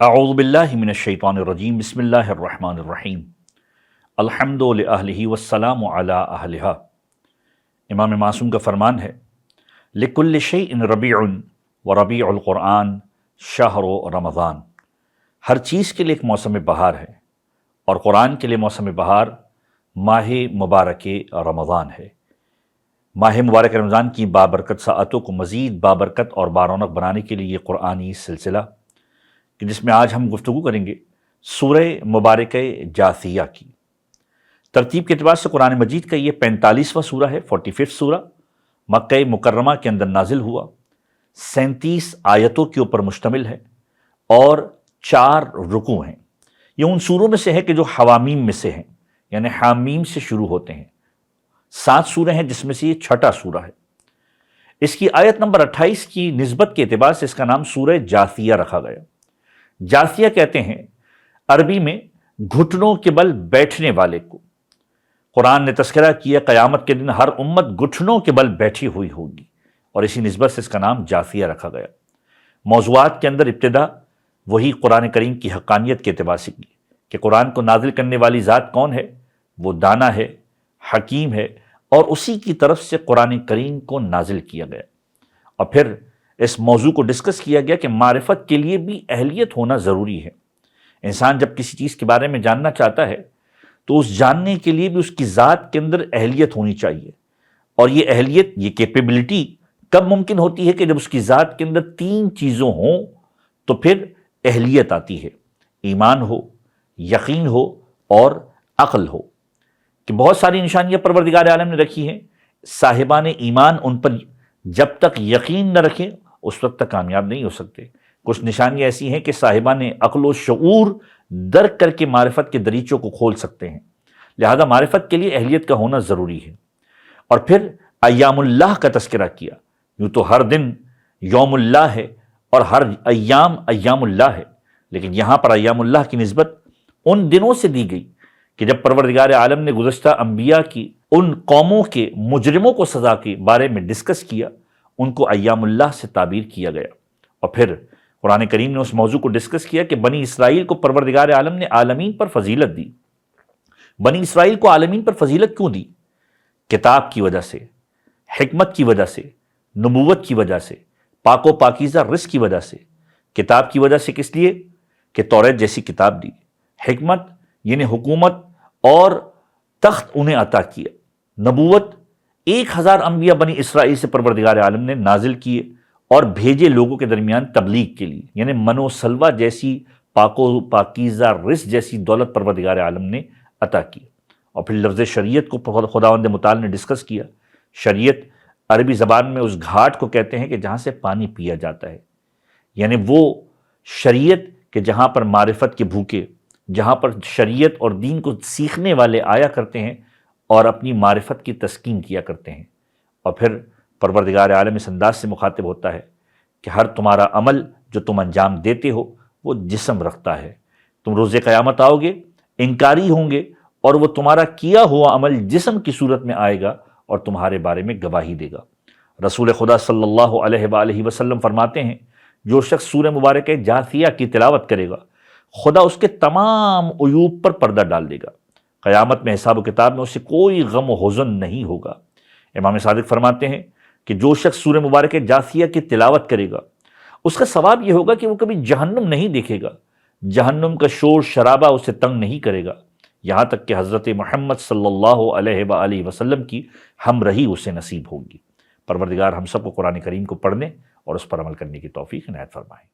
اعوذ باللہ من الشیطان الرجیم بسم اللہ الرحمن الرحیم الحمد لأہلہ والسلام علی اہلہا۔ امام معصوم کا فرمان ہے لکل شیء ربیع وربیع القرآن شہر رمضان۔ ہر چیز کے لیے ایک موسم بہار ہے اور قرآن کے لیے موسم بہار ماہ مبارک رمضان ہے۔ ماہ مبارک رمضان کی بابرکت ساعتوں کو مزید بابرکت اور بارونق بنانے کے لیے یہ قرآنی سلسلہ کہ جس میں آج ہم گفتگو کریں گے سورہ مبارکہ جاثیہ کی۔ ترتیب کے اعتبار سے قرآن مجید کا یہ 45واں سورہ ہے، 45 سورہ، مکہ مکرمہ کے اندر نازل ہوا، 37 آیتوں کے اوپر مشتمل ہے اور 4 رکوع ہیں۔ یہ ان سوروں میں سے ہے کہ جو حوامیم میں سے ہیں، یعنی حامیم سے شروع ہوتے ہیں۔ 7 سورے ہیں جس میں سے یہ 6واں سورہ ہے۔ اس کی آیت نمبر 28 کی نسبت کے اعتبار سے اس کا نام سورہ جاثیہ رکھا گیا۔ جاثیہ کہتے ہیں عربی میں گھٹنوں کے بل بیٹھنے والے کو۔ قرآن نے تذکرہ کیا قیامت کے دن ہر امت گھٹنوں کے بل بیٹھی ہوئی ہوگی، اور اسی نسبت سے اس کا نام جاثیہ رکھا گیا۔ موضوعات کے اندر ابتدا وہی قرآن کریم کی حقانیت کے اعتبار سے کی کہ قرآن کو نازل کرنے والی ذات کون ہے، وہ دانا ہے، حکیم ہے، اور اسی کی طرف سے قرآن کریم کو نازل کیا گیا۔ اور پھر اس موضوع کو ڈسکس کیا گیا کہ معرفت کے لیے بھی اہلیت ہونا ضروری ہے۔ انسان جب کسی چیز کے بارے میں جاننا چاہتا ہے تو اس جاننے کے لیے بھی اس کی ذات کے اندر اہلیت ہونی چاہیے، اور یہ اہلیت، یہ کیپیبلٹی کب ممکن ہوتی ہے کہ جب اس کی ذات کے اندر 3 چیزوں ہوں تو پھر اہلیت آتی ہے۔ ایمان ہو، یقین ہو اور عقل ہو، کہ بہت ساری نشانیاں پروردگار عالم نے رکھی ہیں، صاحبان ایمان ان پر جب تک یقین نہ رکھیں اس وقت تک کامیاب نہیں ہو سکتے۔ کچھ نشانیاں ایسی ہیں کہ صاحبان عقل و شعور درک کر کے معرفت کے دریچوں کو کھول سکتے ہیں، لہذا معرفت کے لیے اہلیت کا ہونا ضروری ہے۔ اور پھر ایام اللہ کا تذکرہ کیا۔ یوں تو ہر دن یوم اللہ ہے اور ہر ایام ایام اللہ ہے، لیکن یہاں پر ایام اللہ کی نسبت ان دنوں سے دی گئی کہ جب پروردگار عالم نے گزشتہ انبیاء کی ان قوموں کے مجرموں کو سزا کے بارے میں ڈسکس کیا، ان کو ایام اللہ سے تعبیر کیا گیا۔ اور پھر قرآن کریم نے اس موضوع کو ڈسکس کیا کہ بنی اسرائیل کو پروردگار عالم نے عالمین پر فضیلت دی۔ بنی اسرائیل کو عالمین پر فضیلت کیوں دی؟ کتاب کی وجہ سے، حکمت کی وجہ سے، نبوت کی وجہ سے، پاک و پاکیزہ رزق کی وجہ سے۔ کتاب کی وجہ سے کس لیے؟ کہ توریت جیسی کتاب دی۔ حکمت یعنی حکومت اور تخت انہیں عطا کیا۔ نبوت 1000 انبیاء بنی اسرائیل سے پروردگار عالم نے نازل کیے اور بھیجے لوگوں کے درمیان تبلیغ کے لیے، یعنی من و سلوہ جیسی پاک و پاکیزہ رزق جیسی دولت پروردگار عالم نے عطا کی۔ اور پھر لفظ شریعت کو خداوند متعال نے ڈسکس کیا۔ شریعت عربی زبان میں اس گھاٹ کو کہتے ہیں کہ جہاں سے پانی پیا جاتا ہے، یعنی وہ شریعت کہ جہاں پر معرفت کے بھوکے، جہاں پر شریعت اور دین کو سیکھنے والے آیا کرتے ہیں اور اپنی معرفت کی تسکین کیا کرتے ہیں۔ اور پھر پروردگار عالم اس انداز سے مخاطب ہوتا ہے کہ ہر تمہارا عمل جو تم انجام دیتے ہو وہ جسم رکھتا ہے۔ تم روز قیامت آؤ گے، انکاری ہوں گے، اور وہ تمہارا کیا ہوا عمل جسم کی صورت میں آئے گا اور تمہارے بارے میں گواہی دے گا۔ رسول خدا صلی اللہ علیہ وآلہ وسلم فرماتے ہیں جو شخص سورہ مبارکہ جاثیہ کی تلاوت کرے گا خدا اس کے تمام عیوب پر پردہ ڈال دے گا۔ قیامت میں حساب و کتاب میں اسے کوئی غم و حزن نہیں ہوگا۔ امام صادق فرماتے ہیں کہ جو شخص سورہ مبارکہ جاثیہ کی تلاوت کرے گا اس کا ثواب یہ ہوگا کہ وہ کبھی جہنم نہیں دیکھے گا، جہنم کا شور شرابہ اسے تنگ نہیں کرے گا، یہاں تک کہ حضرت محمد صلی اللہ علیہ وآلہ وسلم کی ہمراہی اسے نصیب ہوگی۔ پروردگار ہم سب کو قرآن کریم کو پڑھنے اور اس پر عمل کرنے کی توفیق عنایت فرمائے۔